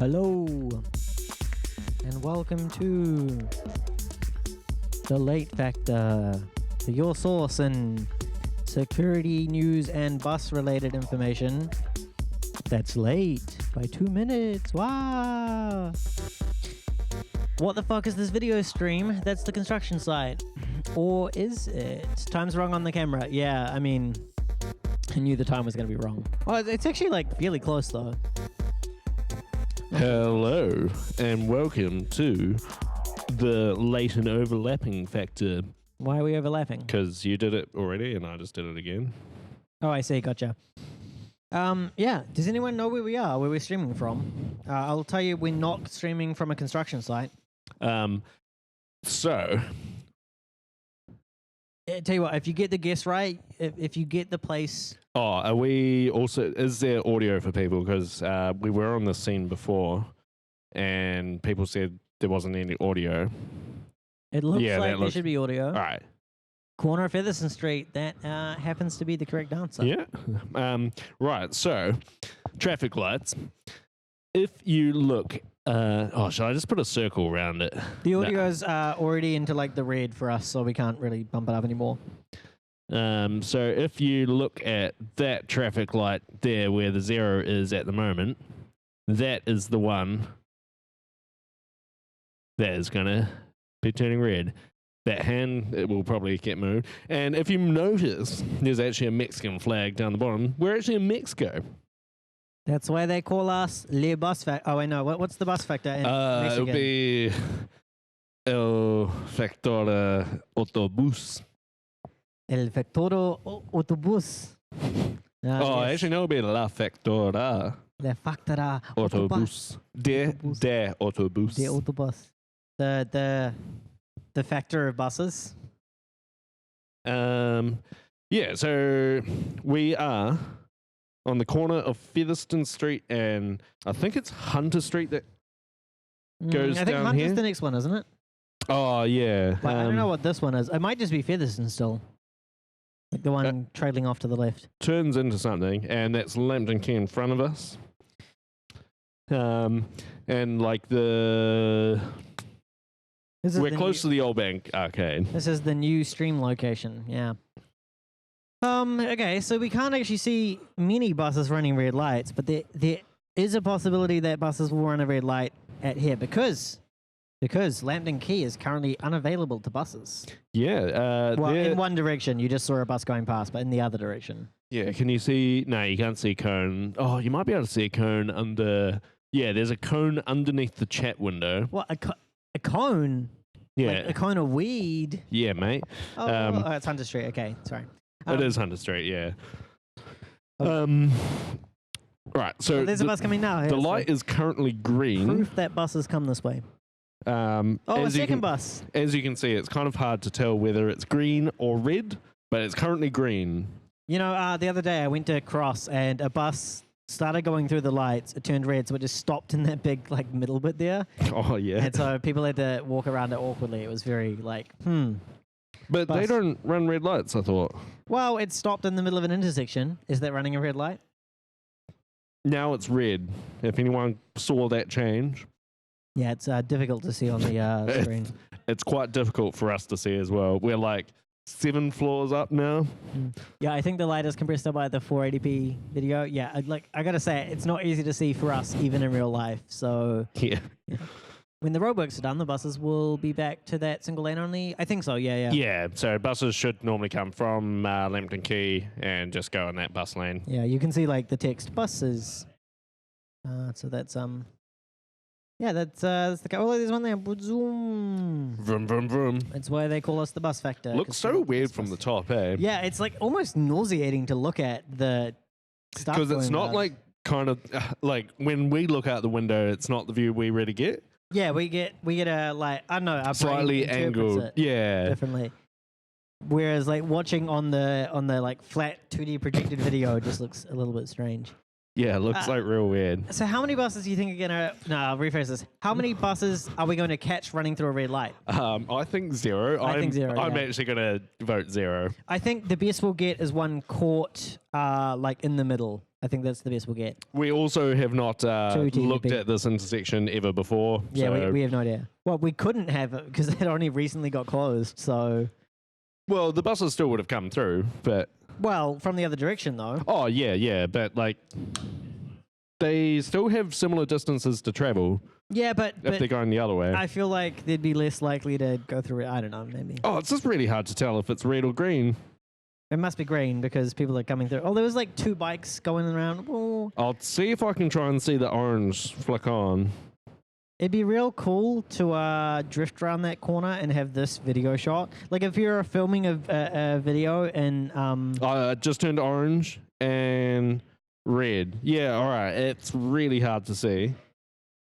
Hello, and welcome to the Late Factor, your source in security news and bus-related information that's late by 2 minutes. Wow! What the fuck is this video stream? That's the construction site. Or is it? Time's wrong on the camera. Yeah, I mean, I knew the time was going to be wrong. Oh, it's actually like fairly close though. Hello, and welcome to the late and overlapping factor. Why are we overlapping? Because you did it already, and I just did it again. Oh, I see. Gotcha. Yeah. Does anyone know where we are? Where we're streaming from? I'll tell you, we're not streaming from a construction site. So, Tell you what, if you get the guess right, if you get the place. oh, are we also? Is there audio for people? Because we were on the scene before, and people said there wasn't any audio. It looks Yeah, like there should be audio. All right. Corner of Featherstone Street. That happens to be the correct answer. Yeah. Right. So, traffic lights. If you look, should I just put a circle around it? The audio's already into like the red for us, so we can't really bump it up anymore. So if you look at that traffic light there where the 0 is at the moment, that is the one that is going to be turning red. That hand, it will probably get moved. And if you notice, there's actually a Mexican flag down the bottom. We're actually in Mexico. That's why they call us Le Bus Factor. Oh, I know. What's the bus factor in Mexican? It'll be El Factor Autobus. El Factoro Autobus. Actually, no, it'll be La Factora Le Factora Autobus. De Autobus. The Autobus. The factor of buses. Yeah, so we are on the corner of Featherstone Street and I think it's Hunter Street that goes I think down Hunter's here. the next one, isn't it? Oh, yeah. But I don't know what this one is. It might just be Featherstone still. Like the one trailing off to the left. Turns into something, and that's Lambton Key in front of us. And like we're close to the Old Bank Arcade. This is the new stream location, yeah. Okay, so we can't actually see many buses running red lights, but there is a possibility that buses will run a red light at here because Lambton Key is currently unavailable to buses. Yeah. Well, in one direction, you just saw a bus going past, but in the other direction. Yeah, can you see? No, you can't see a cone. Oh, you might be able to see a cone under. Yeah, there's a cone underneath the chat window. What, a cone? Yeah. Like a cone of weed? Yeah, mate. Oh, it's Hunter Street. Okay, sorry. It is Hunter Street, yeah. Oh. Right, so there's a bus coming now. the light is currently green. Proof that buses come this way. A second bus. As you can see, it's kind of hard to tell whether it's green or red, but it's currently green. You know, the other day I went to cross and a bus started going through the lights. It turned red, so it just stopped in that big like middle bit there. Oh, yeah. And so people had to walk around it awkwardly. It was very like, But bus. they don't run red lights, I thought. Well, it stopped in the middle of an intersection. Is that running a red light? Now it's red. If anyone saw that change. Yeah, it's difficult to see on the screen. It's quite difficult for us to see as well. We're like 7 floors up now. Yeah, I think the light is compressed up by the 480p video. Yeah, I gotta say, it's not easy to see for us, even in real life. So Yeah. when the roadworks are done, the buses will be back to that single lane only. I think so. Yeah. Yeah, so buses should normally come from Lambton Key and just go in that bus lane. Yeah, you can see like the text buses. So that's yeah, that's the oh, there's one there. Zoom. Vroom, vroom, vroom. That's why they call us the bus factor. Looks so weird from the top, eh? Yeah, it's like almost nauseating to look at the stuff. Because it's going not by. like kind of like when we look out the window, it's not the view we really get. Yeah, we get a like I don't know, our Slightly brain interprets angled. it Yeah. differently. Whereas like watching on the like flat 2D projected video just looks a little bit strange. Yeah, it looks like real weird. So how many buses do you think are gonna? No, I'll rephrase this. How many buses are we going to catch running through a red light? I think 0. I think 0, I'm yeah. actually going to vote 0. I think the best we'll get is one caught like in the middle. I think that's the best we'll get. We also have not TVP. looked at this intersection ever before. Yeah, so we have no idea. Well, we couldn't have it because it had only recently got closed. So, well, the buses still would have come through, but well, from the other direction though. oh yeah, but like they still have similar distances to travel Yeah, but if they're going the other way. I feel like they'd be less likely to go through it. I don't know, maybe. Oh, it's just really hard to tell if it's red or green. It must be green because people are coming through. Oh, there was like 2 bikes going around. Oh. I'll see if I can try and see the orange flick on. It'd be real cool to drift around that corner and have this video shot. Like if you're filming a video and I just turned orange and red. Yeah, all right. It's really hard to see.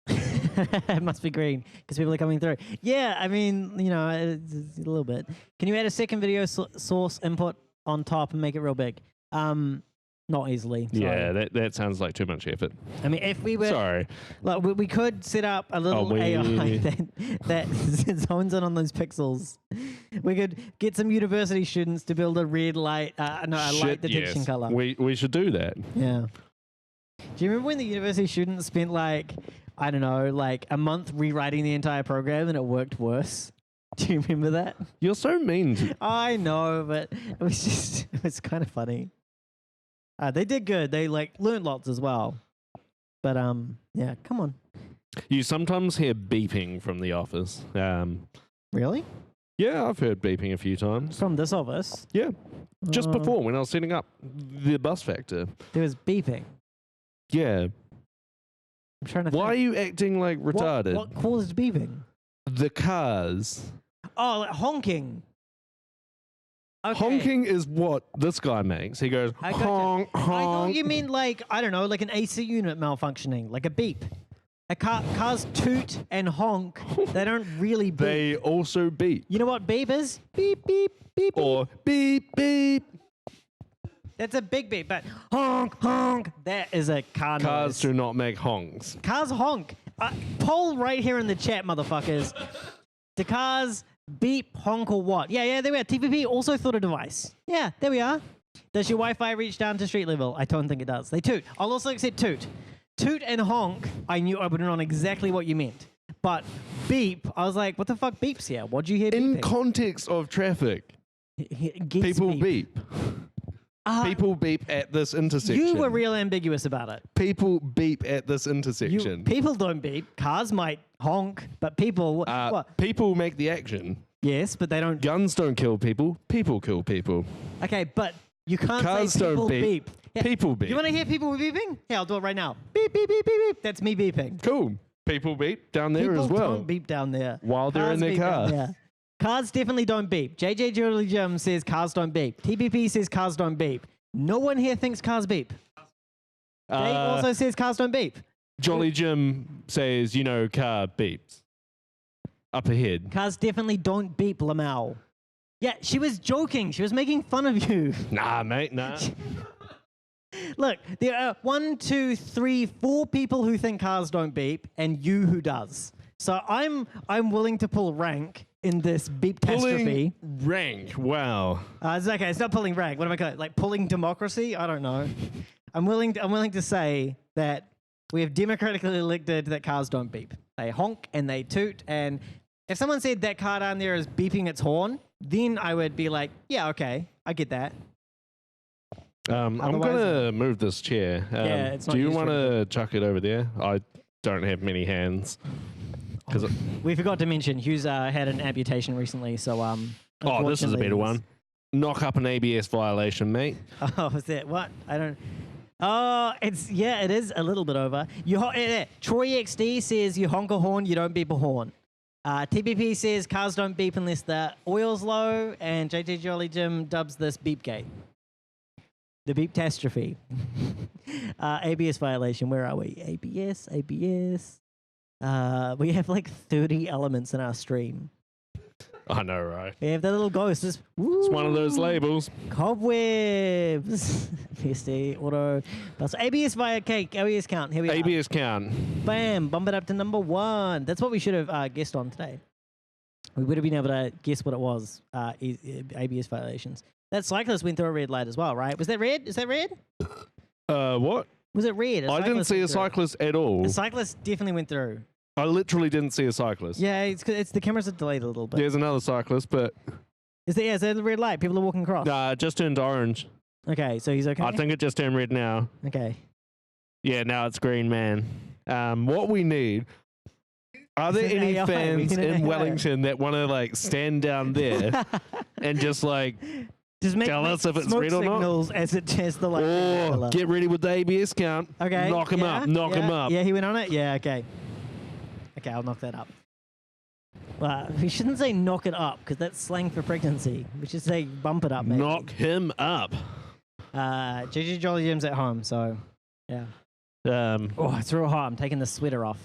it must be green because people are coming through. Yeah, I mean, you know, it's a little bit. Can you add a second video source input on top and make it real big? Not easily. Sorry. Yeah, that sounds like too much effort. I mean, if we were, Sorry. like, we could set up a little AI that zones in on those pixels. We could get some university students to build a red light, a light detection yes. color. We should do that. Yeah. Do you remember when the university students spent like, I don't know, like a month rewriting the entire program and it worked worse? Do you remember that? You're so mean. I know, but it was kind of funny. They did good. They like learned lots as well. But yeah, come on. You sometimes hear beeping from the office. Really? Yeah, I've heard beeping a few times. From this office? Yeah, just before when I was setting up the bus factor. There was beeping. Yeah. I'm trying to think. Why are you acting like retarded? What caused beeping? The cars. Oh, like honking. Okay. Honking is what this guy makes. He goes, I gotcha. honk, honk. I thought you mean like, I don't know, like an AC unit malfunctioning, like a beep. Cars toot and honk. They don't really beep. They also beep. You know what beep is? Beep, beep, beep, beep. Or beep, beep. That's a big beep, but honk, honk. That is a car noise. Cars do not make honks. Cars honk. Poll right here in the chat, motherfuckers. Do cars beep, honk, or what? Yeah, there we are. TVP also thought a device. Yeah, there we are. Does your Wi-Fi reach down to street level? I don't think it does. They toot. I'll also accept toot. Toot and honk, I knew I would have known exactly what you meant. But beep, I was like, what the fuck beeps here? What'd you hear beeping? In context of traffic, people beep. People beep at this intersection. You were real ambiguous about it. People beep at this intersection. People don't beep. Cars might honk, but people... what? People make the action. Yes, but they don't... Guns don't kill people. People kill people. Okay, but you can't Cars say people don't beep. Yeah. People beep. You want to hear people beeping? Yeah, I'll do it right now. Beep, beep, beep, beep, beep. That's me beeping. Cool. People beep down there People as well. don't beep down there. While they're in their car. Yeah. Cars definitely don't beep. JJ Jolly Jim says cars don't beep. TPP says cars don't beep. No one here thinks cars beep. Dave also says cars don't beep. Jolly Jim says, car beeps. Up ahead. Cars definitely don't beep, Lamau. Yeah, she was joking. She was making fun of you. Nah, mate, nah. Look, there are 1, 2, 3, 4 people who think cars don't beep, and you who does. So I'm willing to pull rank in this beep-tastrophe. Pulling rank, wow. It's okay. It's not pulling rank. What am I calling it? Like pulling democracy? I don't know. I'm willing to say that we have democratically elected that cars don't beep. They honk and they toot. And if someone said that car down there is beeping its horn, then I would be like, yeah, okay, I get that. I'm going to move this chair. Yeah, it's not do you used want for to chuck it over there? I don't have many hands. We forgot to mention Hughes had an amputation recently, so oh, this is a better one. Knock up an ABS violation, mate. Oh, is that what? I don't. Oh, it is a little bit over. Troy XD says you honk a horn, you don't beep a horn. TPP says cars don't beep unless the oil's low, and JJ Jolly Jim dubs this beepgate. The beep-tastrophe. ABS violation. Where are we? ABS. We have like 30 elements in our stream. I know, right? We have that little ghost. It's one of those labels. Cobwebs. PSD, auto. ABS via cake. ABS count. Here we are. ABS count. Bam. Bump it up to number 1. That's what we should have guessed on today. We would have been able to guess what it was. ABS violations. That cyclist went through a red light as well, right? Was that red? Is that red? What? Was it red? I didn't see a cyclist at all. The cyclist definitely went through. I literally didn't see a cyclist. Yeah, it's the cameras are delayed a little bit. There's another cyclist, but Is there the red light? People are walking across. it just turned orange. Okay, so he's okay. I think it just turned red now. Okay. Yeah, now it's green, man. What we need. Are there It's an any AI. We fans need an in AI. Wellington that want to like stand down there and just like, Just make tell us if it's smoke red or not? signals as it tests the light. oh, get ready with the ABS count. Okay. Knock him yeah, up. Knock him yeah, up. Yeah, he went on it? Yeah, okay. Okay, I'll knock that up. Well, we shouldn't say knock it up because that's slang for pregnancy. We should say bump it up, maybe. Knock him up. JJ Jolly Jim's at home, so yeah. Oh, it's real hot. I'm taking the sweater off.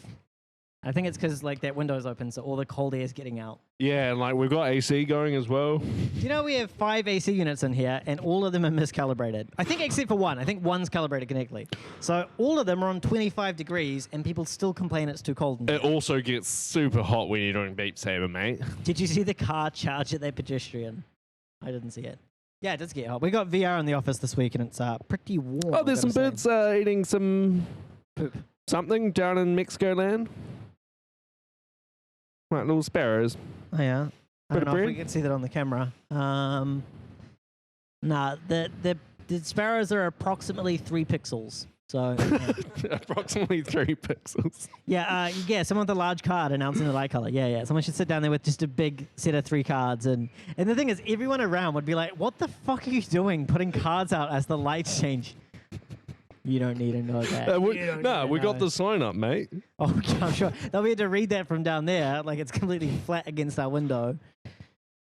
I think it's because like that window's open, so all the cold air is getting out. Yeah, and like we've got AC going as well. Do you know we have 5 AC units in here, and all of them are miscalibrated? I think except for one. I think one's calibrated correctly. So all of them are on 25 degrees, and people still complain it's too cold. In It here. also gets super hot when you're doing Beat Saber, mate. Did you see the car charge at that pedestrian? I didn't see it. Yeah, it does get hot. We got VR in the office this week, and it's pretty warm. Oh, there's some I've gotta birds eating some Poop. something down in Mexico land. Like little sparrows. say. Oh yeah. I Bit don't of know if we bread? can see that on the camera. Nah, the sparrows are approximately 3 pixels. So yeah. Approximately 3 pixels. Yeah, someone with a large card announcing the light color. Yeah. Someone should sit down there with just a big set of 3 cards, and the thing is, everyone around would be like, "What the fuck are you doing? Putting cards out as the lights change?" You don't need to know that. we You don't need got to know. the sign up, mate. Oh, okay, I'm sure they'll be able to read that from down there, like it's completely flat against our window.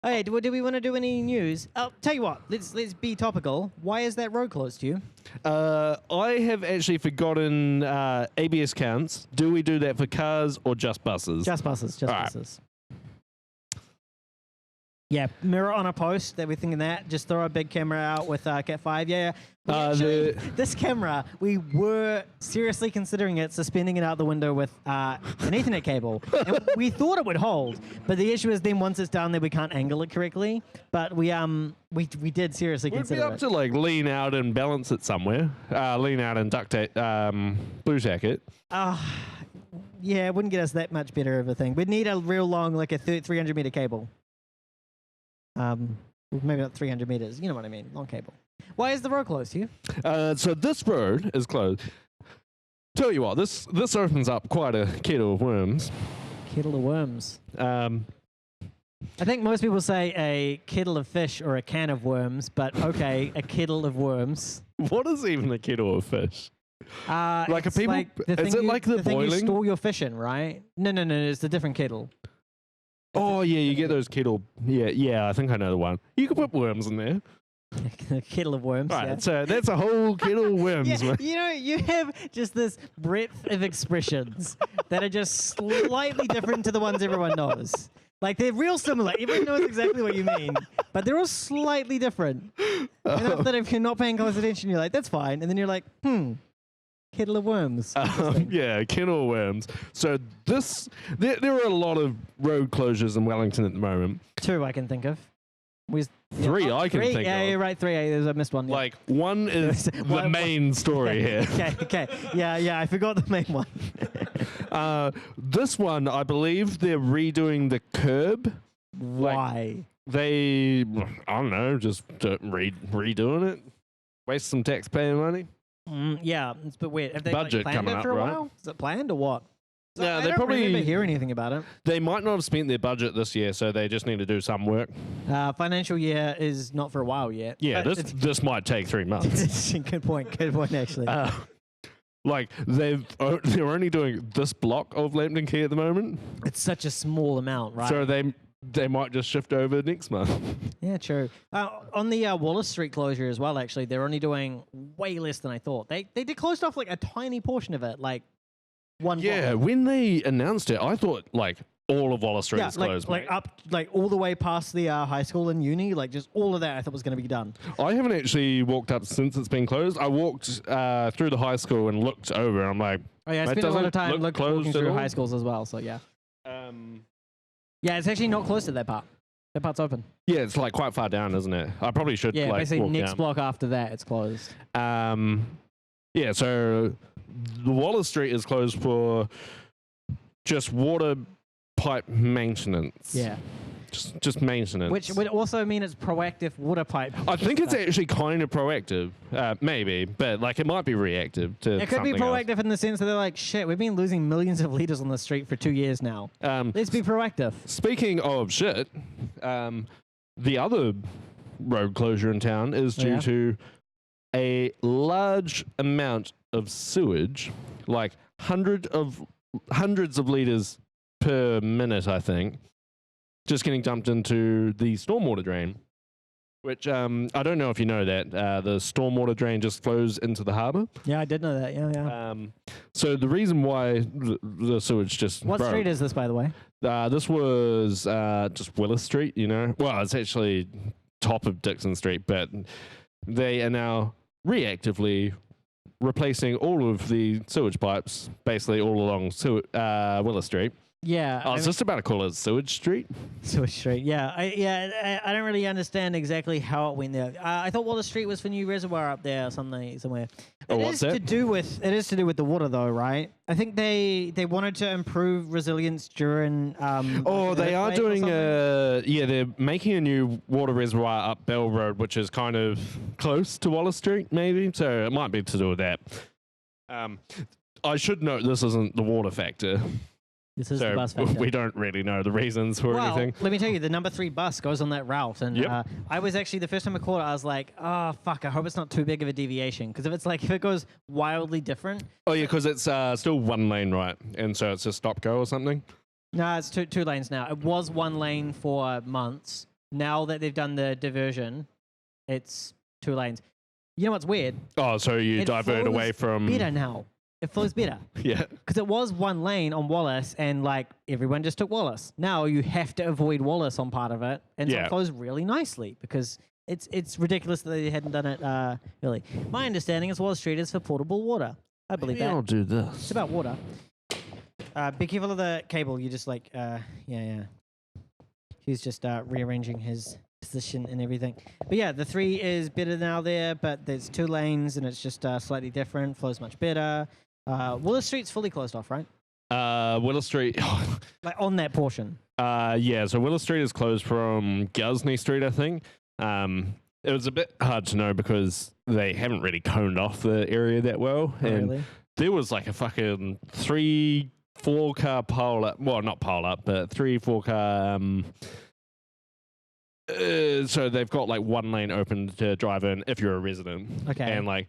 Okay, do we want to do any news? Oh, tell you what, let's be topical. Why is that road closed to you? I have actually forgotten ABS counts. Do we do that for cars or just buses? Just buses, All right. buses. Yeah, mirror on a post that we're thinking that. Just throw a big camera out with Cat 5. Yeah. We actually, this camera, we were seriously considering it, suspending it out the window with an Ethernet cable. And we thought it would hold, but the issue is then once it's down there, we can't angle it correctly. But we did seriously We'd be consider able it. to like lean out and balance it somewhere. Lean out and duct tape, blue tack it. Yeah, it wouldn't get us that much better of a thing. We'd need a real long, like a 300 meter cable. Maybe not 300 meters. You know what I mean? Long cable. Why is the road closed to you? So this road is closed. Tell you what, this opens up quite a kettle of worms. Kettle of worms. Um, I think most people say a kettle of fish or a can of worms, but okay, a kettle of worms. what is even a kettle of fish? Like a it's people- Like the is thing it you, like the thing you boiling? store your fish in, right? No, it's a different kettle. Oh yeah, you get those kettle. Yeah, I think I know the one. You can put worms in there. A kettle of worms. Right, Yeah. so that's a whole kettle of worms, Yeah, man. you know, you have just this breadth of expressions that are just slightly different to the ones everyone knows. Like, they're real similar. Everyone knows exactly what you mean, but they're all slightly different. Enough that if you're not paying close attention, you're like, that's fine. And then you're like, kettle of worms. Yeah, kettle of worms. So there are a lot of road closures in Wellington at the moment. 2 I can think of. Three I can 3? think yeah, of. Yeah, right, 3. I missed one. Yeah. Like one is the One- main story here. Okay. Yeah, I forgot the main one. This one, I believe they're redoing the curb. Why? I don't know, just redoing it. Waste some taxpayer money. Yeah, it's a bit weird. Have they Budget planned coming it up, for a right? while? Is it planned or what? So No, I they don't probably- remember hearing anything about it. They might not have spent their budget this year, so they just need to do some work. Financial year is not for a while yet. Yeah, but this might take 3 months. it's good point, actually. Like they're only doing this block of Lambton Key at the moment, It's such a small amount, right? so they might just shift over next month. Yeah, true. On the Wallace Street closure as well, actually, they're only doing way less than I thought. They did closed off like a tiny portion of it, like one Yeah, block. when they announced it, I thought like all of Wallace Street Yeah, is closed. like mate. up, like all the way past the high school and uni, like just all of that I thought was going to be done. I haven't actually walked up since it's been closed. I walked through the high school and looked over, and I'm like, Oh yeah, I That spent a lot doesn't of time look walking closed at through all. high schools as well, so yeah. um, Yeah, it's actually not close to that part. That part's open. yeah, it's like quite far down, isn't it? I probably should Yeah, like basically walk next down. block after that, it's closed. Yeah, so the Wallace Street is closed for just water pipe maintenance. Yeah. Just maintenance. Which would also mean it's proactive water pipe. I think it's stuff. actually kind of proactive, maybe, but like it might be reactive to It could be something else. proactive in the sense that they're like, shit, we've been losing millions of liters on the street for 2 years now. Let's be proactive. Speaking of shit, the other road closure in town is due to a large amount of sewage, like hundreds of liters per minute, I think, just getting dumped into the stormwater drain. Which I don't know if you know that the stormwater drain just flows into the harbour. Yeah, I did know that. Yeah. So the reason why the sewage just What broke, street is this, by the way? this was just Willis Street, you know. Well, it's actually top of Dixon Street, but they are now reactively replacing all of the sewage pipes, basically all along Willis Street. Yeah. I was just about to call it Sewage Street. Sewage Street. Yeah. I don't really understand exactly how it went there. I thought Wallace Street was for New Reservoir up there or somewhere. What's that? It is to do with the water, though, right? I think they wanted to improve resilience during. They are doing they're making a new water reservoir up Bell Road, which is kind of close to Wallace Street, maybe. So it might be to do with that. I should note this isn't the water factor. This is the bus factor. We don't really know the reasons for anything. Let me tell you, the number 3 bus goes on that route, and I was actually the first time I caught it, I was like, "Oh fuck! I hope it's not too big of a deviation, because if it goes wildly different." Oh yeah, because it's still one lane, right? And so it's a stop go or something. No, it's two lanes now. It was 1 lane for months. Now that they've done the diversion, it's 2 lanes. You know what's weird? Oh, so you divert away from better now. It flows better. Yeah. Because it was 1 lane on Wallace, and like everyone just took Wallace. Now you have to avoid Wallace on part of it, and so it flows really nicely because it's ridiculous that they hadn't done it early. My understanding is Wallace Street is for potable water. I believe that. I'll do this. It's about water. Be careful of the cable. You just like yeah. He's just rearranging his position and everything. But yeah, the 3 is better now there, but there's 2 lanes and it's just slightly different. Flows much better. Willis Street's fully closed off, right? Willis Street. Like on that portion. Yeah, so Willis Street is closed from Gusney Street, I think. It was a bit hard to know because they haven't really coned off the area that well. Oh, and really? there was like a fucking 3-4 car pile up. Well, not pile up, but 3-4 car. So they've got like 1 lane open to drive in if you're a resident. Okay. And like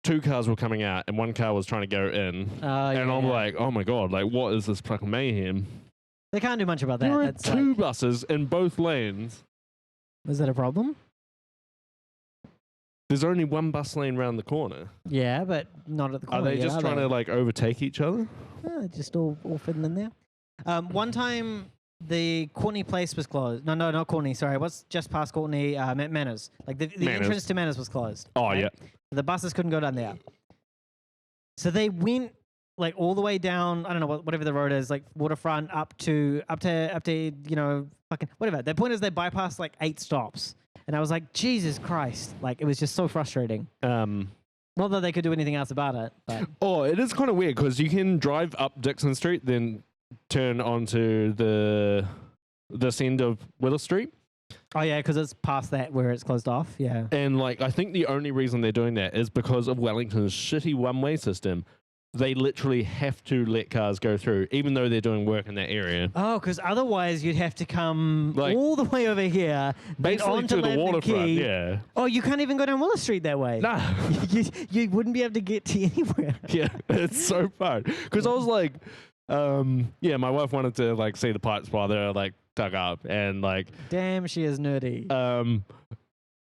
2 cars were coming out and 1 car was trying to go in. And I'm like, oh my God, like what is this fucking mayhem? They can't do much about that. There are That's 2 buses in both lanes. Is that a problem? There's only 1 bus lane round the corner. Yeah, but not at the corner. Are they just trying to like overtake each other? Just all fitting in there. One time the Courtney Place was closed. No, not Courtney. Sorry, what's just past Courtney? Manners. Like the Manners. entrance to Manners was closed. Oh right? yeah. The buses couldn't go down there. So they went like all the way down. I don't know whatever the road is, like waterfront up to you know fucking whatever. The point is they bypassed like 8 stops, and I was like, Jesus Christ! Like it was just so frustrating. Not that they could do anything else about it. But. Oh, it is kind of weird because you can drive up Dixon Street, then turn onto this end of Willis Street. Oh yeah, because it's past that where it's closed off. Yeah. And like, I think the only reason they're doing that is because of Wellington's shitty one-way system. They literally have to let cars go through, even though they're doing work in that area. Oh, because otherwise you'd have to come all the way over here, basically onto to the Lavender waterfront. Key. Yeah. Oh, you can't even go down Willis Street that way. No. you wouldn't be able to get to anywhere. Yeah, it's so fun. Because I was like, my wife wanted to like see the pipes while they're like dug up, and like, damn, she is nerdy.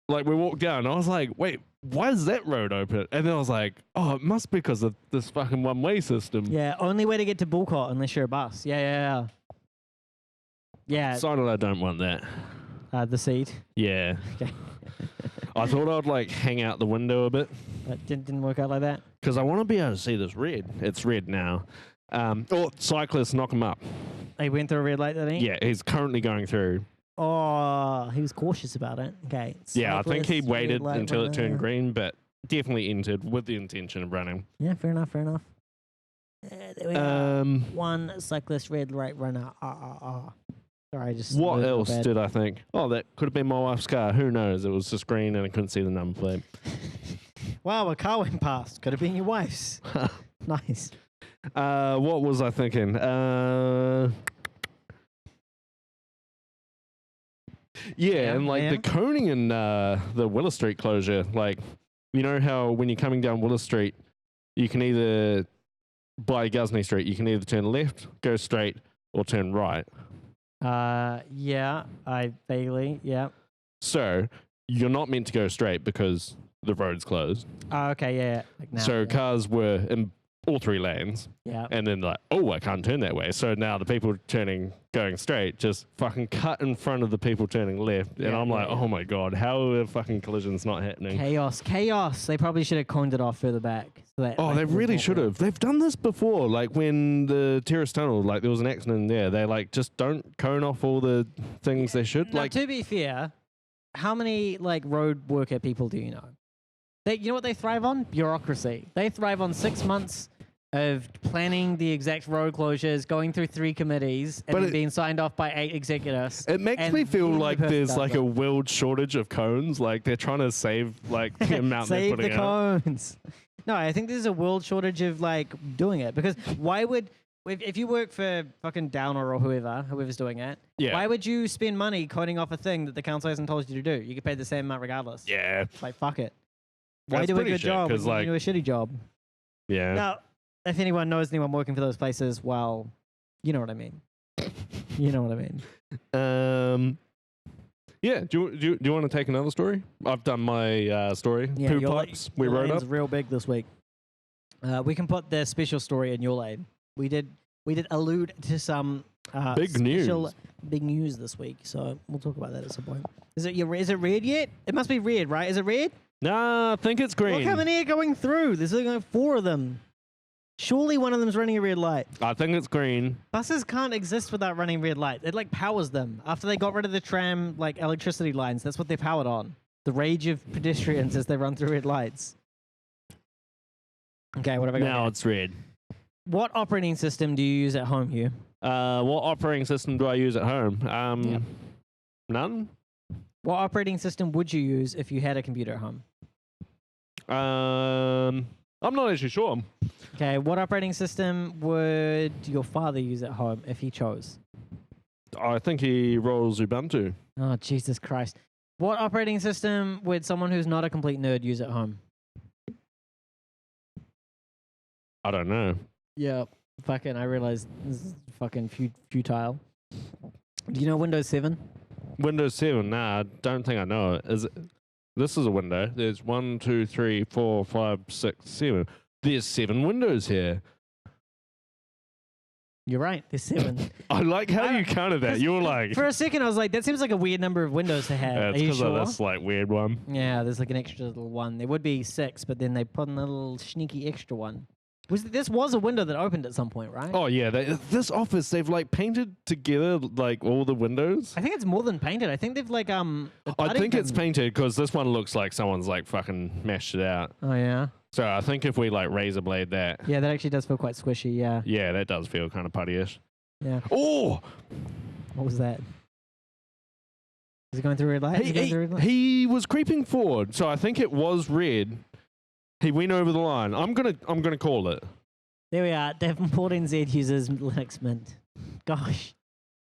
Like we walked down, and I was like, wait, why is that road open? And then I was like, oh, it must be because of this fucking one-way system. Yeah, only way to get to Bulcott unless you're a bus. Yeah. Decided I don't want that. The seat. Yeah. Okay. I thought I'd like hang out the window a bit. But didn't work out like that? Because I want to be able to see this red. It's red now. Cyclists knock him up. He went through a red light, didn't he? Yeah, he's currently going through. Oh, he was cautious about it. Okay. Yeah, I think he waited until it turned green, but definitely entered with the intention of running. Yeah, fair enough, fair enough. There we are. One cyclist red light runner. Sorry, I just. What loaded real else bad. did I think? Oh, that could have been my wife's car. Who knows? It was just green and I couldn't see the number plate. Wow, a car went past. Could have been your wife's. Nice. What was I thinking? Yeah, and like yeah. the coning and the Willis Street closure, like, you know how when you're coming down Willis Street, you can either, by Gusney Street, you can either turn left, go straight, or turn right. Yeah, I vaguely, yeah. So you're not meant to go straight because the road's closed. Oh, okay, yeah. Like now, So yeah. cars were in all three lanes, Yeah. and then like, oh, I can't turn that way. So now the people going straight just fucking cut in front of the people turning left, and Yeah, I'm like, yeah. oh my god, how are fucking collisions not happening? Chaos. They probably should have coned it off further back. So that, Oh, like, they it was really more should fair. have. They've done this before, like when the Terrace Tunnel, like there was an accident there. They like just don't cone off all the things they should. Now, Like, to be fair, how many like road worker people do you know? You know what they thrive on? Bureaucracy. They thrive on 6 months of planning the exact road closures, going through 3 committees, and But then it- being signed off by 8 executives. it makes and me feel then the like person there's does like it. a world shortage of cones. Like they're trying to save like the amount they're Save putting the out. cones. No, I think there's a world shortage of like doing it because why would if you work for fucking Downer or whoever's doing it, Yeah. why would you spend money coning off a thing that the council hasn't told you to do? You get paid the same amount regardless. Yeah, Like fuck it. Why That's do a pretty good shit, job 'cause, when like- you do a shitty job? yeah. Now, if anyone knows anyone working for those places, well, you know what I mean. You know what I mean. Yeah. Do you want to take another story? I've done my story. Yeah, Poo your pipes. We Your wrote lane's up. real big this week. We can put the special story in your lane. We did allude to some Big special news. big news this week, so we'll talk about that at some point. Is it red yet? It must be red, right? Is it red? Nah, I think it's green. Look how many are going through. There's like 4 of them. Surely one of them's running a red light. I think it's green. Buses can't exist without running red light. It like powers them. After they got rid of the tram like electricity lines, that's what they're powered on. The rage of pedestrians as they run through red lights. Okay, what have I got? Now here? it's red. What operating system do you use at home, Hugh? What operating system do I use at home? Yep. None. What operating system would you use if you had a computer at home? I'm not actually sure. Okay, what operating system would your father use at home if he chose? I think he rolls Ubuntu. Oh, Jesus Christ. What operating system would someone who's not a complete nerd use at home? I don't know. Yeah, fucking, I realized this is fucking futile. Do you know Windows 7? Windows 7. Nah, I don't think I know it. This is a window. There's 1, 2, 3, 4, 5, 6, 7. There's 7 windows here. You're right, there's 7. I like how I you counted that. You were like, For a second, I was like, that seems like a weird number of windows to have. it's Are you because sure? of this like weird one. Yeah, there's like an extra little one. There would be 6, but then they put in a little sneaky extra one. This was a window that opened at some point, right? Oh yeah, this office they've like painted together like all the windows. I think it's more than painted. I think they've like the I think it's Paddington- painted because this one looks like someone's like fucking mashed it out. Oh yeah, So I think if we like razor blade that, yeah. That actually does feel quite squishy. Yeah, yeah, that does feel kind of puttyish. yeah. Oh, What was that? Is it going through red light? Is it going through red light? he was creeping forward, so I think it was red. He went over the line. I'm gonna call it. There we are. Davenport NZ uses Linux Mint. Gosh.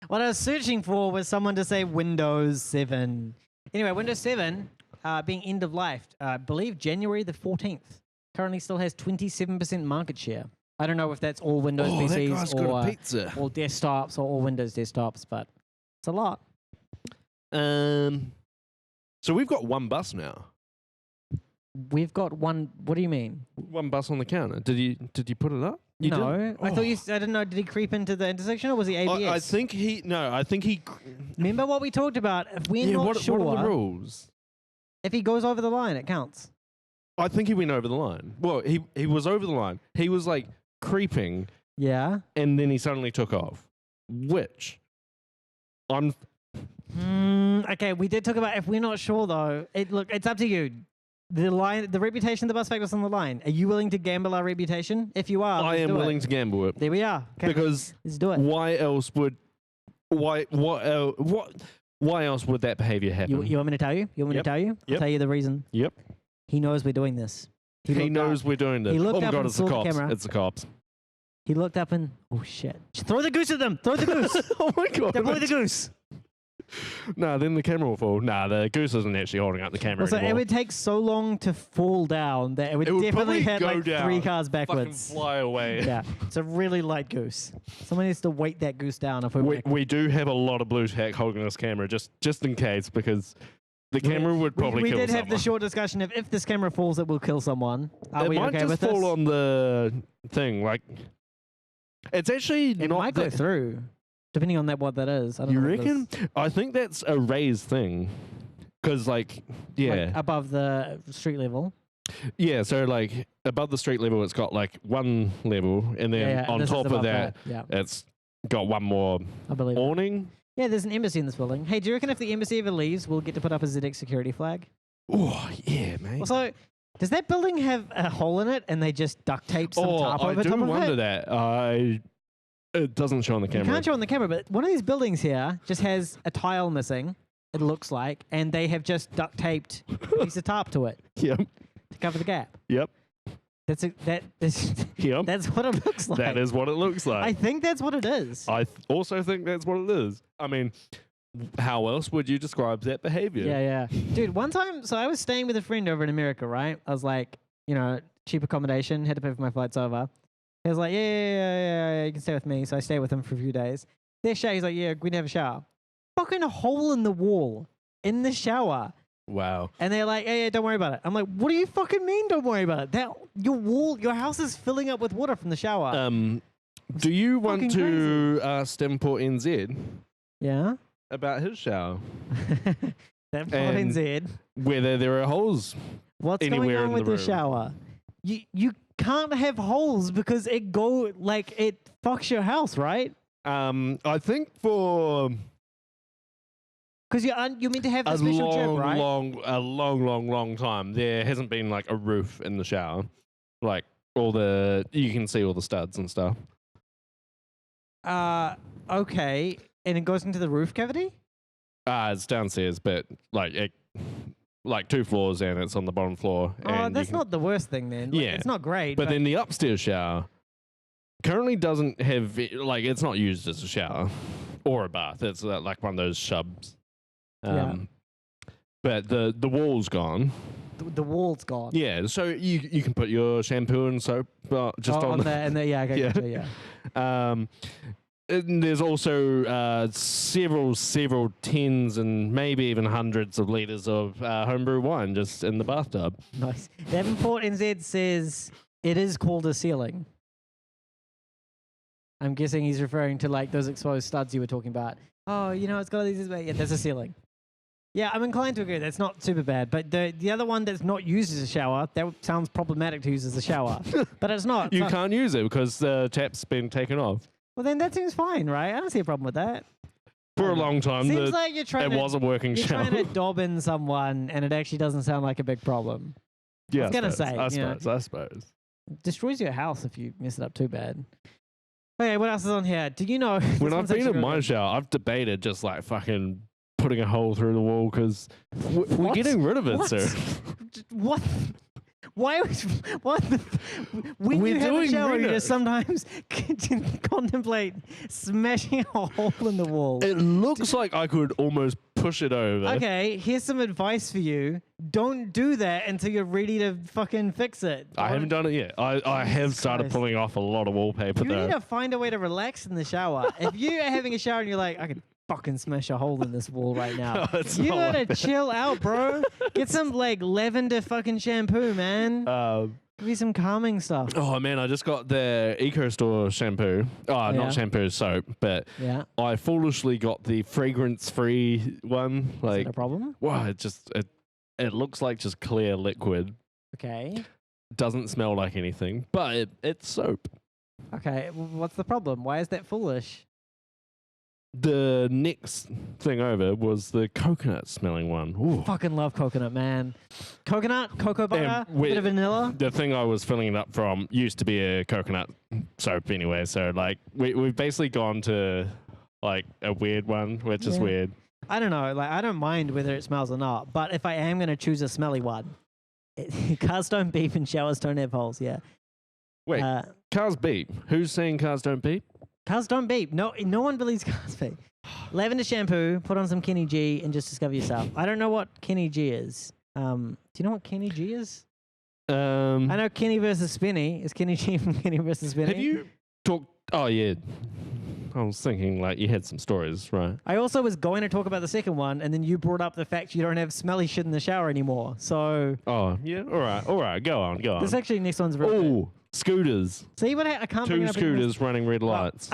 What I was searching for was someone to say Windows 7. Anyway, Windows 7 being end of life, I believe January the 14th. Currently still has 27% market share. I don't know if that's all Windows PCs or pizza. all desktops or all Windows desktops, but it's a lot. So we've got one bus now. We've got one. What do you mean? One bus on the counter. Did you put it up? You no, didn't? I thought you. Oh. I didn't know. Did he creep into the intersection or was he ABS? I think he. No, I think he. Remember what we talked about? If we're Yeah. not What sure, are the rules? if he goes over the line, it counts. I think he went over the line. Well, he was over the line. He was like creeping, Yeah. and then he suddenly took off. Which, I'm. Okay, we did talk about if we're not sure though. Look, it's up to you. the reputation of the Bus Factor is on the line. Are you willing to gamble our reputation? If you are, I am willing to gamble it There we are. Okay, because let's do it. why else would why else would that behavior happen? You want me to tell you? You want me Yep. to tell you? I'll Yep. tell you the reason. Yep. He knows we're doing this. He looked knows up- we're doing this. he looked Oh my up god, and it's the saw the cops. camera. It's the cops. He looked up and oh shit! Throw the goose at them! Throw the goose! Oh my god. Deploy the goose! Nah, then the camera will fall. Nah, the goose isn't actually holding up the camera Also, it anymore. would take so long to fall down that it would probably definitely hit go like down, 3 cars fucking backwards. fly away. Yeah, it's a really light goose. Someone needs to weight that goose down if We do have a lot of blue tack holding this camera just in case because the camera would probably we kill did someone. have the short discussion of if this camera falls, it will kill someone. Are It we might okay just with fall this? on the thing. Like, it's actually It not might go that. through, depending on what that is. I don't You know what it is. reckon? I think that's a raised thing. Because, like, yeah. Like above the street level. Yeah, so, like, above the street level, it's got, like, one level. And then Yeah, on this is top of above that, Yeah, it's got one more I believe. awning. Yeah, there's an embassy in this building. Hey, do you reckon if the embassy ever leaves, we'll get to put up a ZX security flag? Oh, yeah, mate. Also, does that building have a hole in it and they just duct tape some tarp I over do top of wonder it? that. It doesn't show on the You camera. can't show on the camera, but one of these buildings here just has a tile missing, it looks like, and they have just duct taped a piece of tarp to it Yep. to cover the gap. Yep. That's Yep. that's what it looks like. That is what it looks like. I think that's what it is. Also think that's what it is. I mean, how else would you describe that behavior? Yeah. Dude, one time, so I was staying with a friend over in America, right? I was like, cheap accommodation, had to pay for my flights over. He was like, yeah, you can stay with me. So I stayed with him for a few days. Their shower, he's like, yeah, we can have a shower. Fucking hole in the wall in the shower. Wow. And they're like, yeah, don't worry about it. I'm like, what do you fucking mean don't worry about it? That your house is filling up with water from the shower. Do you want Fucking to ask Stemport NZ yeah? about his shower? That And- NZ. Whether there are holes? What's going anywhere on in with the the room. shower? You can't have holes because it fucks your house, right? I think for Because you're meant to have a the special drip, right? long time, there hasn't been like a roof in the shower. Like you can see all the studs and stuff. Okay. And it goes into the roof cavity? It's downstairs, but like 2 floors and it's on the bottom floor. Oh, and that's not the worst thing then. Like, Yeah. It's not great. But then the upstairs shower currently doesn't have it's not used as a shower or a bath. It's like one of those shubs. Yeah. But the wall's gone. the wall's gone. Yeah, so you can put your shampoo and soap just on the and the, yeah, okay, Yeah. gotcha, yeah. And there's also several tens and maybe even hundreds of liters of homebrew wine just in the bathtub. Nice. Davenport NZ says it is called a ceiling. I'm guessing he's referring to like those exposed studs you were talking about. Oh, it's got all these. Yeah, there's a ceiling. Yeah, I'm inclined to agree. That's not super bad. But the other one that's not used as a shower, that sounds problematic to use as a shower. But it's not. You can't use it because the tap's been taken off. Well, then that seems fine, right? I don't see a problem with that. For a long time, Seems like you're trying it to, was a working you're shower. trying to dob in someone, and it actually doesn't sound like a big problem. Yeah, was gonna say, I you know. suppose. Destroys your house if you mess it up too bad. Okay, what else is on here? Do you know? this When I've one's been actually in really my good. shower, I've debated just like fucking putting a hole through the wall because we're What? getting rid of it, What? sir. What? Why? What? When We're you have a doing shower, you Reddit. just sometimes contemplate smashing a hole in the wall. It looks like I could almost push it over. Okay, here's some advice for you. Don't do that until you're ready to fucking fix it. I haven't done it yet. I have Jesus started Christ. pulling off a lot of wallpaper You though. need to find a way to relax in the shower. If you are having a shower and you're like, I could fucking smash a hole in this wall right now. No, it's You not gotta like that. chill out, bro. Get some like lavender fucking shampoo, man. Give me some calming stuff. Oh man, I just got the Eco Store shampoo. Oh, Yeah. not shampoo, soap. But Yeah. I foolishly got the fragrance-free one. Is Like, that a problem? wow, it looks like just clear liquid. Okay. Doesn't smell like anything, but it's soap. Okay. What's the problem? Why is that foolish? the next thing over was the coconut smelling one. Ooh. Fucking love coconut, man. Coconut, cocoa butter, bit of vanilla. The thing I was filling it up from used to be a coconut soap anyway. So like we've basically gone to like a weird one, which is weird. I don't know. Like I don't mind whether it smells or not. But if I am going to choose a smelly one, cars don't beep and showers don't have holes. Yeah. Wait, cars beep. Who's saying cars don't beep? Cars don't beep. No one believes cars beep. Lavender shampoo, put on some Kenny G, and just discover yourself. I don't know what Kenny G is. Do you know what Kenny G is? I know Kenny versus Spinny. Is Kenny G from Kenny versus Spinny? Have you talked? Oh, yeah. I was thinking like you had some stories, right? I also was going to talk about the second one, and then you brought up the fact you don't have smelly shit in the shower anymore. So. Oh, yeah. All right. Go on. This actually next one's very good. Scooters. See what I can't bring it Two up scooters running red lights.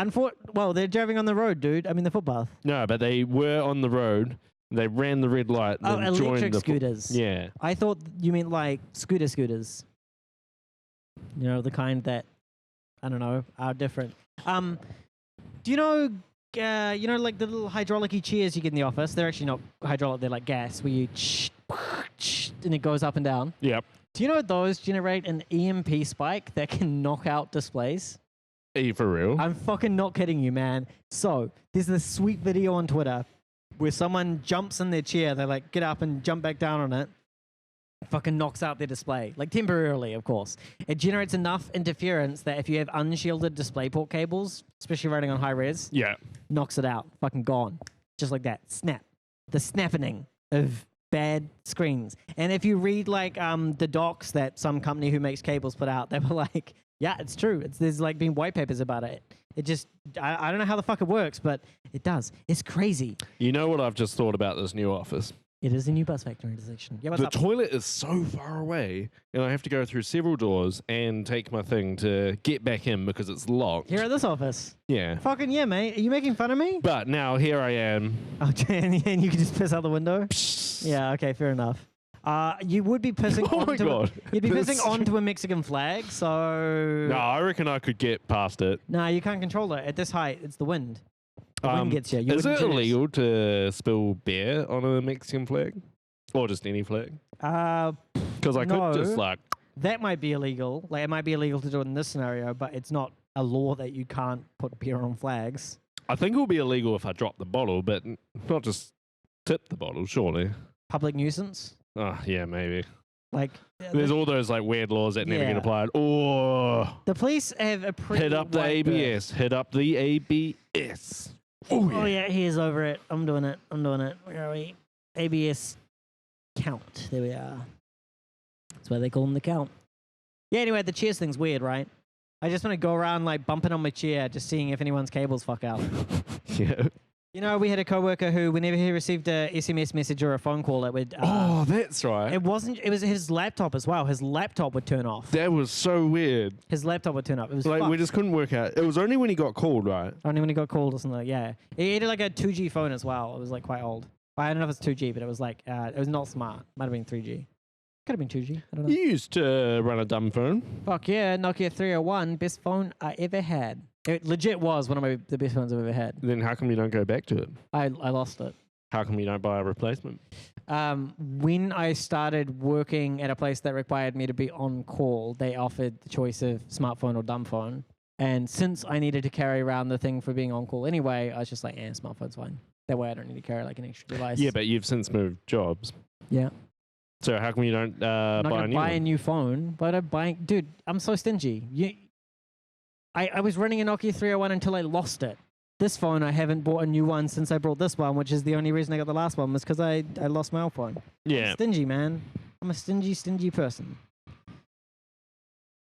Well, they're driving on the road, dude. I mean the footpath. No, but they were on the road. They ran the red light. And then joined electric the scooters. Yeah. I thought you meant like scooters. You know, the kind that I don't know are different. Do you know like the little hydraulic-y chairs you get in the office? They're actually not hydraulic. They're like gas, where you and it goes up and down. Yep. Do you know those generate an EMP spike that can knock out displays? Are you for real? I'm fucking not kidding you, man. So there's this sweet video on Twitter where someone jumps in their chair. They like get up and jump back down on it. Fucking knocks out their display, like temporarily, of course. It generates enough interference that if you have unshielded DisplayPort cables, especially running on high res, knocks it out. Fucking gone, just like that. Snap. The snapping of bad screens. And if you read like the docs that some company who makes cables put out, they were like, yeah, it's true. There's like been white papers about it. It just, I don't know how the fuck it works, but it does. It's crazy. You know what I've just thought about this new office? It is a new bus factory intersection. Yeah, what's the up? toilet is so far away, and I have to go through several doors and take my thing to get back in because it's locked. Here at this office? Yeah. Fucking yeah, mate. Are you making fun of me? But now here I am. Okay, and you can just piss out the window? Yeah, okay, fair enough. You would be pissing You'd be pissing onto a Mexican flag, so... No, I reckon I could get past it. No, you can't control it. At this height, it's the wind. The wind gets you. Is it illegal to spill beer on a Mexican flag? Or just any flag? Because I could just like... That might be illegal. Like, it might be illegal to do it in this scenario, but it's not a law that you can't put beer on flags. I think it will be illegal if I drop the bottle, but not just tip the bottle, surely. Public nuisance? Oh, yeah, maybe. Like... There's all those like weird laws that never get applied. Oh, the police have a pretty... Hit up the ABS. Hit up the ABS. Oh, yeah, here's over it. I'm doing it. Where are we? ABS count. There we are. That's why they call them the count. Yeah, anyway, the chairs thing's weird, right? I just want to go around like bumping on my chair, just seeing if anyone's cables fuck out. Yeah. You know, we had a coworker who, whenever he received a SMS message or a phone call, it would... oh, that's right. It was his laptop as well. His laptop would turn off. That was so weird. His laptop would turn off. It was like, fucked. we just couldn't work out. It was only when he got called, right? Only when he got called or something, yeah. He had like a 2G phone as well. It was like quite old. I don't know if it's 2G, but it was like, it was not smart. Might have been 3G. Could have been 2G. I don't know. You used to run a dumb phone. Fuck yeah, Nokia 301, best phone I ever had. It legit was one of the best phones I've ever had. Then how come you don't go back to it? I lost it. How come you don't buy a replacement? When I started working at a place that required me to be on call, they offered the choice of smartphone or dumb phone. And since I needed to carry around the thing for being on call anyway, I was just like, smartphone's fine. That way I don't need to carry like an extra device. Yeah, but you've since moved jobs. Yeah. So how come you don't buy a new phone? But I buy, dude, I'm so stingy. I was running a Nokia 301 until I lost it. This phone, I haven't bought a new one since I bought this one, which is the only reason I got the last one was because I lost my old phone. Yeah. I'm stingy, man. I'm a stingy person.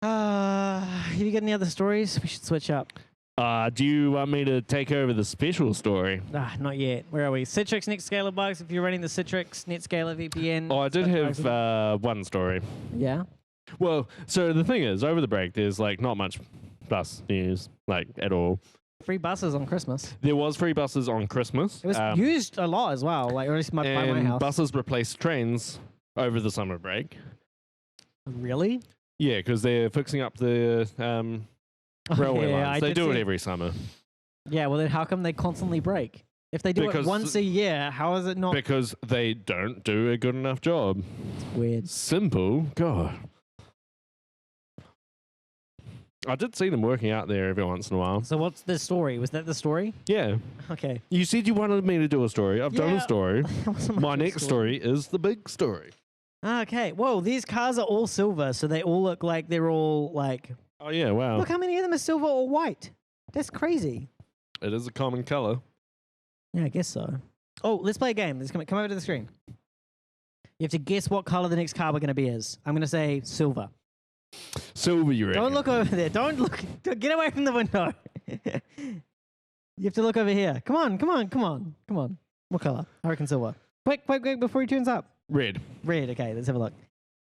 Have you got any other stories? We should switch up. Do you want me to take over the special story? Not yet. Where are we? Citrix Netscaler bugs. If you're running the Citrix Netscaler VPN. Oh, I did have one story. Yeah? Well, so the thing is, over the break, there's like not much bus news, like at all. Free buses on Christmas. There was free buses on Christmas. It was used a lot as well, like at least by my house. Buses replaced trains over the summer break. Really? Yeah, because they're fixing up the railway lines. They do it every summer. Yeah, well then how come they constantly break? If they do Because it once a year, how is it not Because they don't do a good enough job. weird? Simple. God. I did see them working out there every once in a while. So what's the story? Was that the story? Yeah. Okay. You said you wanted me to do a story. I've done Yeah. a story. That wasn't My good next story is the big story. Okay. Whoa, these cars are all silver, so they all look like they're all like Oh, yeah. Wow. look how many of them are silver or white. That's crazy. It is a common color. Yeah, I guess so. Oh, let's play a game. Let's come over to the screen. You have to guess what color the next car we're going to be is. I'm going to say silver. Silver, you reckon? Don't look over there. Don't look. Get away from the window. You have to look over here. Come on, come on, come on, come on. What color? I reckon silver. Quick, quick, quick, before he turns up. Red. Red. Okay, let's have a look.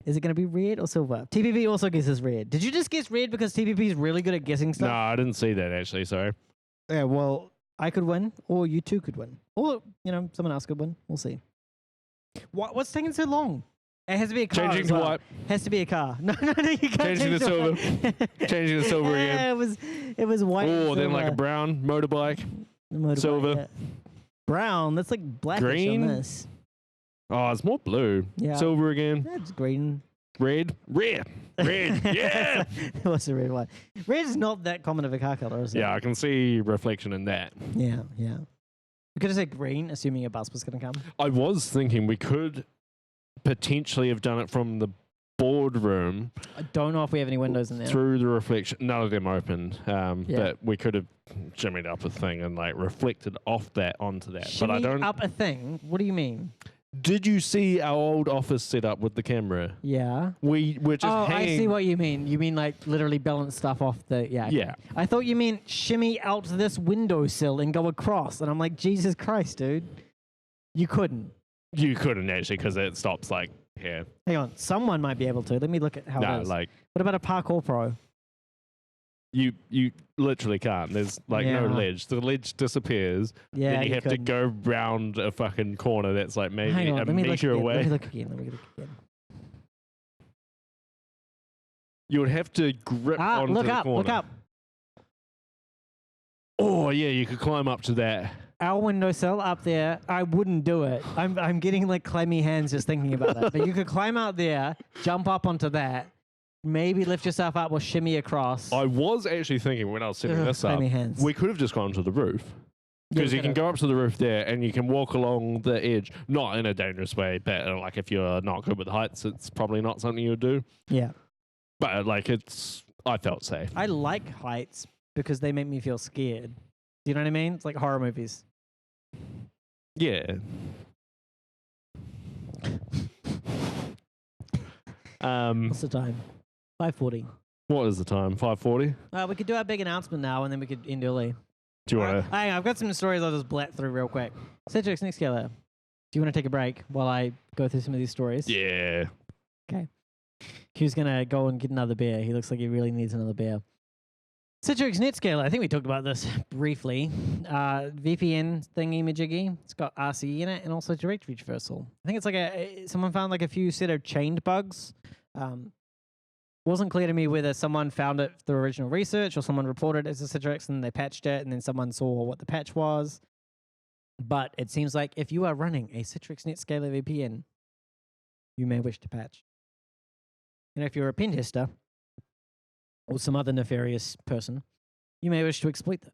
Is it going to be red or silver? TPP also guesses red. Did you just guess red because TPP is really good at guessing No, stuff? I didn't see that actually. Sorry. Yeah, well, I could win, or you two could win. Or, someone else could win. We'll see. What's taking so long? It has to be a car. Changing as to well. what? Has to be a car. No, you can't Changing change to silver. white. Changing to silver again. Yeah, it was white. and Oh, then like a silver. brown motorbike. The motorbike, silver. yeah. Brown. That's like blackish Green? on this. Oh, it's more blue. Yeah. Silver again. That's green. Red. Red. Red. Yeah. It was a red one. Red is not that common of a car color, is it? Yeah, I can see reflection in that. Yeah, yeah. We could have said green, assuming a bus was going to come. I was thinking we could potentially have done it from the boardroom I don't know if we have any windows in there. through the reflection. None of them opened, but we could have jimmied up a thing and like reflected off that onto that. But I Shimmy don't. up a thing. What do you mean? Did you see our old office setup with the camera? Yeah. We were just Oh, hanging. I see what you mean. You mean like literally balance stuff off the yeah. okay. Yeah. I thought you meant shimmy out this windowsill and go across, and I'm like, Jesus Christ, dude, you couldn't. You couldn't actually because it stops like here. Hang on, someone might be able to. Let me look at how No, it is. like What about a parkour pro? you literally can't. There's like no Yeah. ledge. The ledge disappears. Yeah, then you have couldn't. to go round a fucking corner that's like maybe Hang on, a let me look meter again. away. Let me look again. Let me look again. You would have to grip onto Look the up, corner. look up. Oh yeah, you could climb up to that. Our windowsill up there, I wouldn't do it. I'm getting like clammy hands just thinking about that. But you could climb out there, jump up onto that, maybe lift yourself up or shimmy across. I was actually thinking when I was setting Ugh, this up, clammy hands. we could have just gone to the roof. Yeah, Because we you can could've. go up to the roof there and you can walk along the edge, not in a dangerous way, but like if you're not good with heights, it's probably not something you would do. Yeah. But like I felt safe. I like heights because they make me feel scared. Do you know what I mean? It's like horror movies. Yeah. What's the time? 5:40. What is the time? 5:40? We could do our big announcement now, and then we could end early. Do you want to? Hang on, I've got some stories I'll just blat through real quick. Citrix Nick Scaler, do you want to take a break while I go through some of these stories? Yeah. Hugh's going to go and get another beer. He looks like he really needs another beer. Citrix Netscaler, I think we talked about this briefly. VPN thingy-majiggy. It's got RCE in it and also directory traversal. I think it's like someone found like a few set of chained bugs. Wasn't clear to me whether someone found it through original research or someone reported it as a Citrix and they patched it and then someone saw what the patch was. But it seems like if you are running a Citrix Netscaler VPN, you may wish to patch. And if you're a pen tester or some other nefarious person, you may wish to exploit that.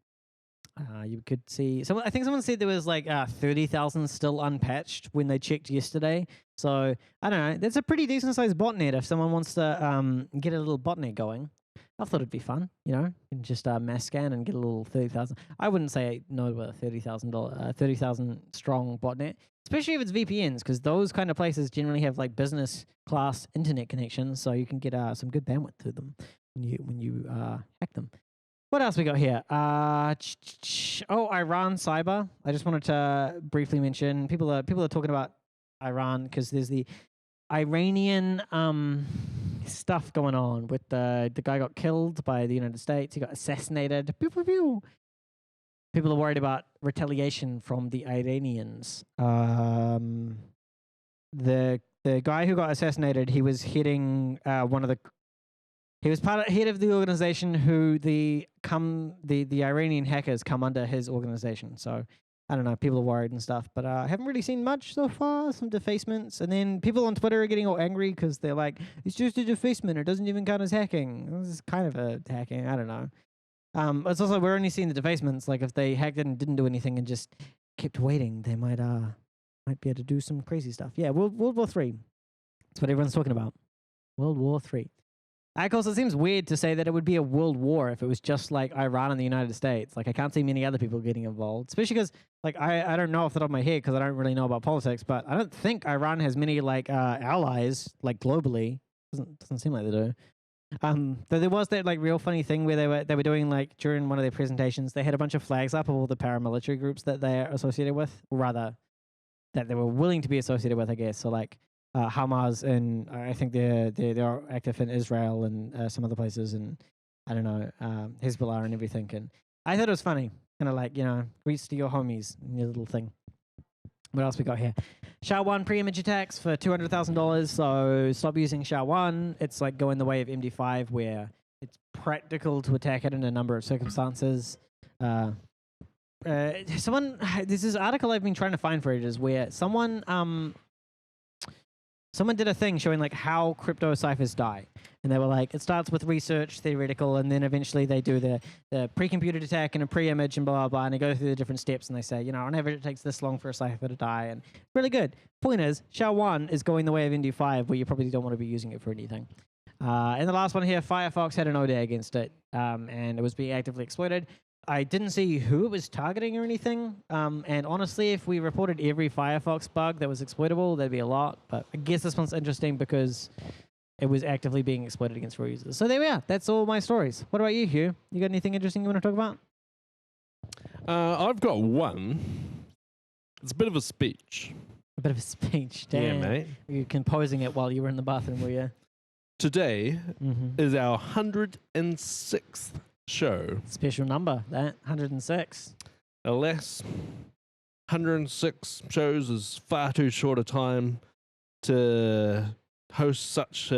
You could see I think someone said there was like 30,000 still unpatched when they checked yesterday. So I don't know. That's a pretty decent sized botnet if someone wants to get a little botnet going. I thought it'd be fun, you know, and just mass scan and get a little 30,000. I wouldn't say no to a $30,000 strong botnet, especially if it's VPNs, because those kind of places generally have like business class internet connections, so you can get some good bandwidth through them when you hack them. What else we got here? Iran cyber. I just wanted to briefly mention people are talking about Iran because there's the Iranian stuff going on with the guy got killed by the United States. He got assassinated. Pew, pew, pew. People are worried about retaliation from the Iranians. The guy who got assassinated, he was hitting one of the He was head of the organization who the Iranian hackers come under his organization. So I don't know, people are worried and stuff, but I haven't really seen much so far. Some defacements, and then people on Twitter are getting all angry because they're like, "It's just a defacement; it doesn't even count as hacking." This is kind of a hacking. I don't know. It's also we're only seeing the defacements. Like if they hacked it and didn't do anything and just kept waiting, they might be able to do some crazy stuff. Yeah, World War III. That's what everyone's talking about. World War III. Of course, it seems weird to say that it would be a world war if it was just like Iran and the United States. Like, I can't see many other people getting involved, especially because, like, I don't know off the top of my head because I don't really know about politics, but I don't think Iran has many, like, allies, like, globally. Doesn't seem like they do. But there was that, like, real funny thing where they were doing, like, during one of their presentations, they had a bunch of flags up of all the paramilitary groups that they're associated with, or rather, that they were willing to be associated with, I guess. So, like, Hamas, and I think they're active in Israel and some other places, and I don't know, Hezbollah and everything. And I thought it was funny, kind of like, you know, greets to your homies and your little thing. What else we got here? SHA-1 pre-image attacks for $200,000. So stop using SHA-1. It's like going the way of MD5, where it's practical to attack it in a number of circumstances. This is an article I've been trying to find for ages, where someone did a thing showing like how crypto ciphers die. And they were like, it starts with research, theoretical, and then eventually they do the pre-computed attack and a pre-image and blah, blah, blah, and they go through the different steps and they say, you know, on average it takes this long for a cipher to die, and really good. Point is, SHA-1 is going the way of MD5, where you probably don't want to be using it for anything. And the last one here, Firefox had an ODA against it, and it was being actively exploited. I didn't see who it was targeting or anything, and honestly, if we reported every Firefox bug that was exploitable, that'd be a lot, but I guess this one's interesting because it was actively being exploited against real users. So there we are. That's all my stories. What about you, Hugh? You got anything interesting you want to talk about? I've got one. It's a bit of a speech. A bit of a speech. Damn. Yeah, mate. Were you composing it while you were in the bathroom, were you? Today is our 106th show. Special number, that. 106. Alas, 106 shows is far too short a time to host such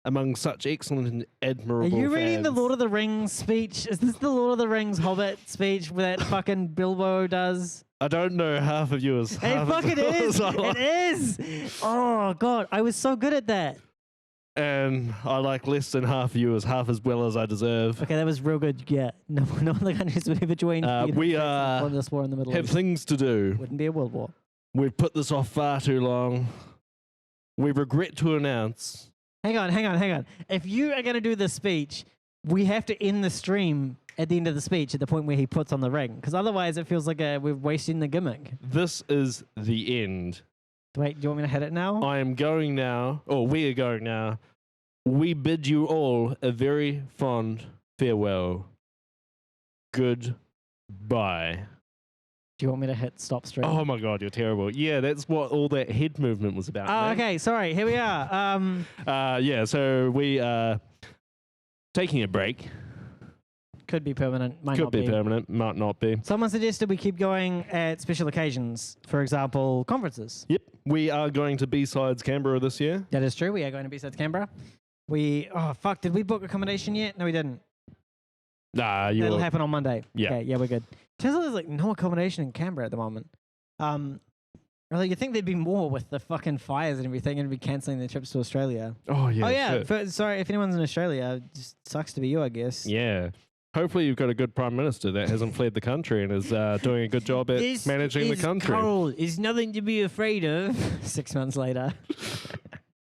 among such excellent and admirable Are you reading the fans. Lord of the Rings speech? Is this the Lord of the Rings Hobbit speech that fucking Bilbo does? I don't know half of yours. It fucking is. It is. Oh, God. I was so good at that. And I like less than half of you half as well as I deserve. Okay, that was real good. Yeah. No other countries would ever join. We this war in the Middle have East. things to do. Wouldn't be a world war. We've put this off far too long. We regret to announce. Hang on. If you are going to do the speech, we have to end the stream at the end of the speech at the point where he puts on the ring. Because otherwise it feels like we're wasting the gimmick. This is the end. Wait, do you want me to hit it now? I am going now, or we are going now. We bid you all a very fond farewell. Goodbye. Do you want me to hit stop stream? Oh my God, you're terrible. Yeah, that's what all that head movement was about. Oh, okay. Sorry. Here we are. Yeah, so we are taking a break. Could be permanent. Might Could not be permanent, might not be. Someone suggested we keep going at special occasions. For example, conferences. Yep, we are going to B-Sides Canberra this year. That is true. We are going to B-Sides Canberra. Did we book accommodation yet? No, we didn't. Nah, That'll happen on Monday. Yeah. Okay, yeah, we're good. Turns out there's like no accommodation in Canberra at the moment. Really, you'd think there'd be more with the fucking fires and everything, and be cancelling their trips to Australia. Oh yeah. Oh yeah. Shit. Sorry, if anyone's in Australia, it just sucks to be you, I guess. Yeah. Hopefully you've got a good prime minister that hasn't fled the country and is doing a good job at managing the country. Cold. It's nothing to be afraid of. 6 months later.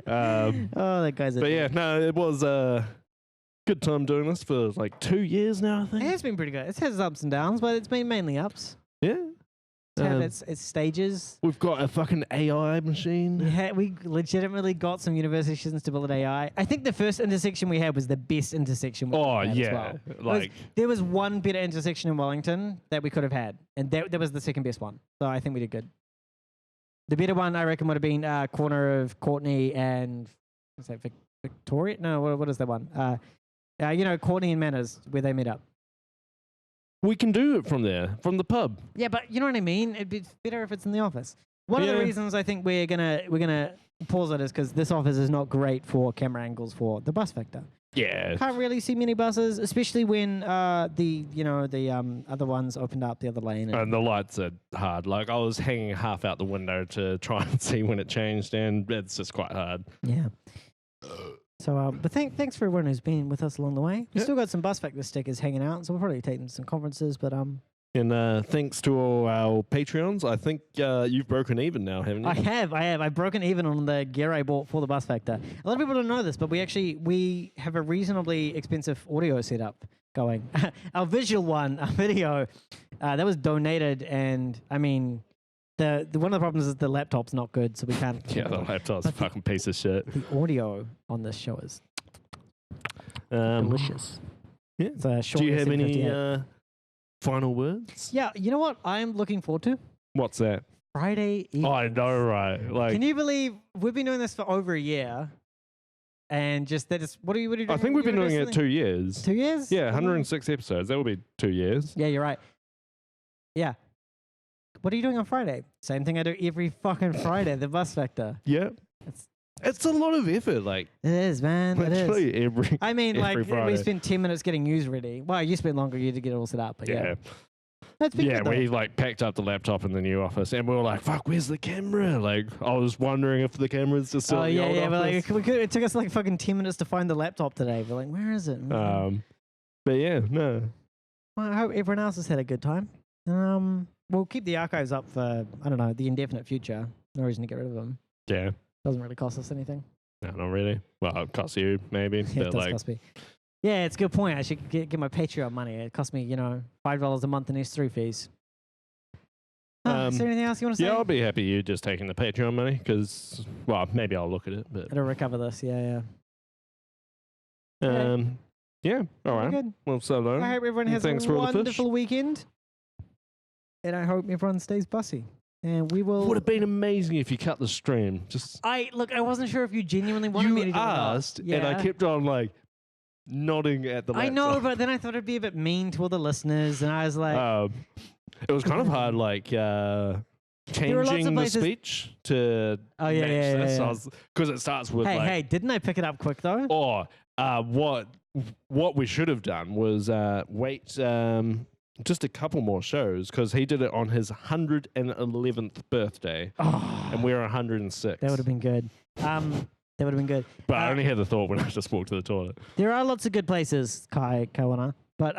Oh, that guy's a But yeah, no, it was a good time doing this for like 2 years now, I think. It has been pretty good. It's had its ups and downs, but it's been mainly ups. Yeah. It's had its stages. We've got a fucking AI machine. We legitimately got some university students to build AI. I think the first intersection we had was the best intersection we had as well. Like there was one better intersection in Wellington that we could have had, and that was the second best one. So I think we did good. The better one, I reckon, would have been corner of Courtney and what's that, Victoria? No, what is that one? Courtney and Manners, where they meet up. we can do it from there, from the pub. Yeah, but you know what I mean? It'd be better if it's in the office. One of the reasons I think we're gonna pause it is because this office is not great for camera angles for the Bus Factor. Yeah. Can't really see many buses, especially when the other ones opened up the other lane. And the lights are hard. Like I was hanging half out the window to try and see when it changed, and it's just quite hard. Yeah. So, but thanks for everyone who's been with us along the way. We've still got some Bus Factor stickers hanging out, so we'll probably take them to some conferences. But And thanks to all our Patreons, I think you've broken even now, haven't you? I have. I've broken even on the gear I bought for the Bus Factor. A lot of people don't know this, but we have a reasonably expensive audio setup going. Our visual one, our video, that was donated, and I mean, the one of the problems is the laptop's not good, so we can't. Yeah, the laptop's a fucking piece of shit. The audio on this show is delicious. Yeah. Do you have any final words? Yeah, you know what I'm looking forward to? What's that? Friday evening. I know, right? Like, can you believe we've been doing this for over a year? And just that is what are you doing? I think we've been doing it 2 years. 2 years? Yeah, 106 episodes. That will be 2 years. Yeah, you're right. Yeah. What are you doing on Friday? Same thing I do every fucking Friday, the Bus Factor. Yeah. It's a lot of effort, like. It is, man. It is. Literally I mean, every like, Friday. we spend 10 minutes getting news ready. Well, you spent longer to get it all set up, but yeah. That's been good, though. We like packed up the laptop in the new office, and we were like, "Fuck, where's the camera?" Like, I was wondering if the camera's just still in the old office. But like, it took us like fucking 10 minutes to find the laptop today. We're like, where is it? But yeah, no. Well, I hope everyone else has had a good time. We'll keep the archives up for, I don't know, the indefinite future. No reason to get rid of them. Yeah. Doesn't really cost us anything. No, not really. Well, it costs you maybe. Yeah, but it does like, cost me. Yeah, it's a good point. I should get my Patreon money. It costs me, $5 a month in S3 fees. Is there anything else you want to say? Yeah, I'll be happy you just taking the Patreon money because, well, maybe I'll look at it. But It'll recover this. Yeah. Yeah. All right. Good. Well, so long. I hope everyone has Thanks a for all the fish. wonderful weekend. And I hope everyone stays bussy. And we will. Would have been amazing if you cut the stream. Just I wasn't sure if you genuinely wanted me to do it. You asked, and I kept on like nodding at the laptop. I know, but then I thought it'd be a bit mean to all the listeners, and I was like, it was kind of hard, like changing the speech to match this. Because it starts with hey, didn't I pick it up quick though? Or what we should have done was wait just a couple more shows because he did it on his 111th birthday, and we're 106. That would have been good. That would have been good. But I only had the thought when I just walked to the toilet. There are lots of good places, Kawana, but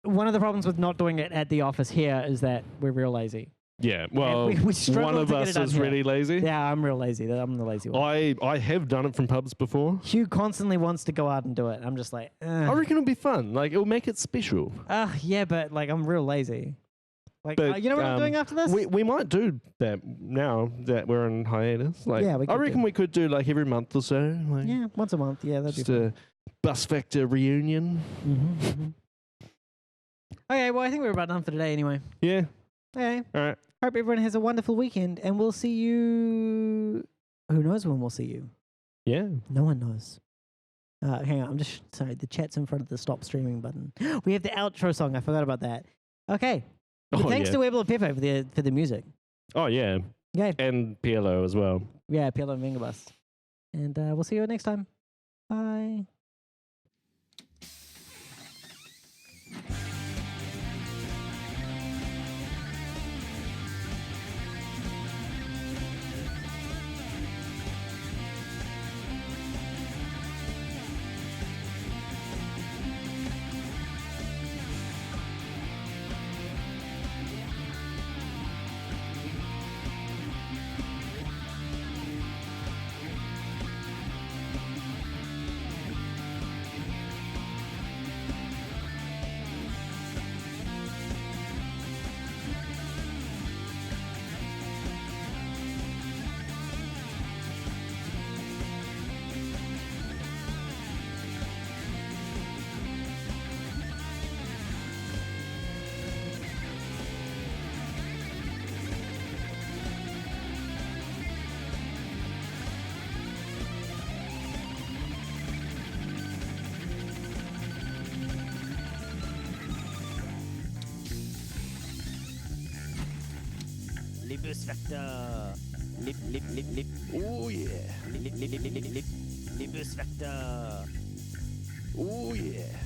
one of the problems with not doing it at the office here is that we're real lazy. Yeah, well, we one of us is really lazy. Yeah, I'm real lazy. I'm the lazy one. I have done it from pubs before. Hugh constantly wants to go out and do it. I'm just like, I reckon it'll be fun. Like, it'll make it special. Yeah, but like, I'm real lazy. Like, But, you know what I'm doing after this? We might do that now that we're on hiatus. Like, Yeah, we I could reckon we could do like every month or so. Like, yeah, once a month. Yeah, that'd just be fun. a Bus Factor reunion. Okay, well, I think we're about done for today anyway. Yeah. Okay. All right. Hope everyone has a wonderful weekend, and we'll see you. Who knows when we'll see you? Yeah. No one knows. Hang on, I'm just sorry. The chat's in front of the stop streaming button. We have the outro song. I forgot about that. Okay. But thanks to Webulo Pepe for the music. Oh yeah. Okay. And PLO as well. Yeah, PLO and Vingabus. And we'll see you next time. Bye. Bus Factor. Lip. Oh yeah. Lip. Les bus facteurs. Oh yeah.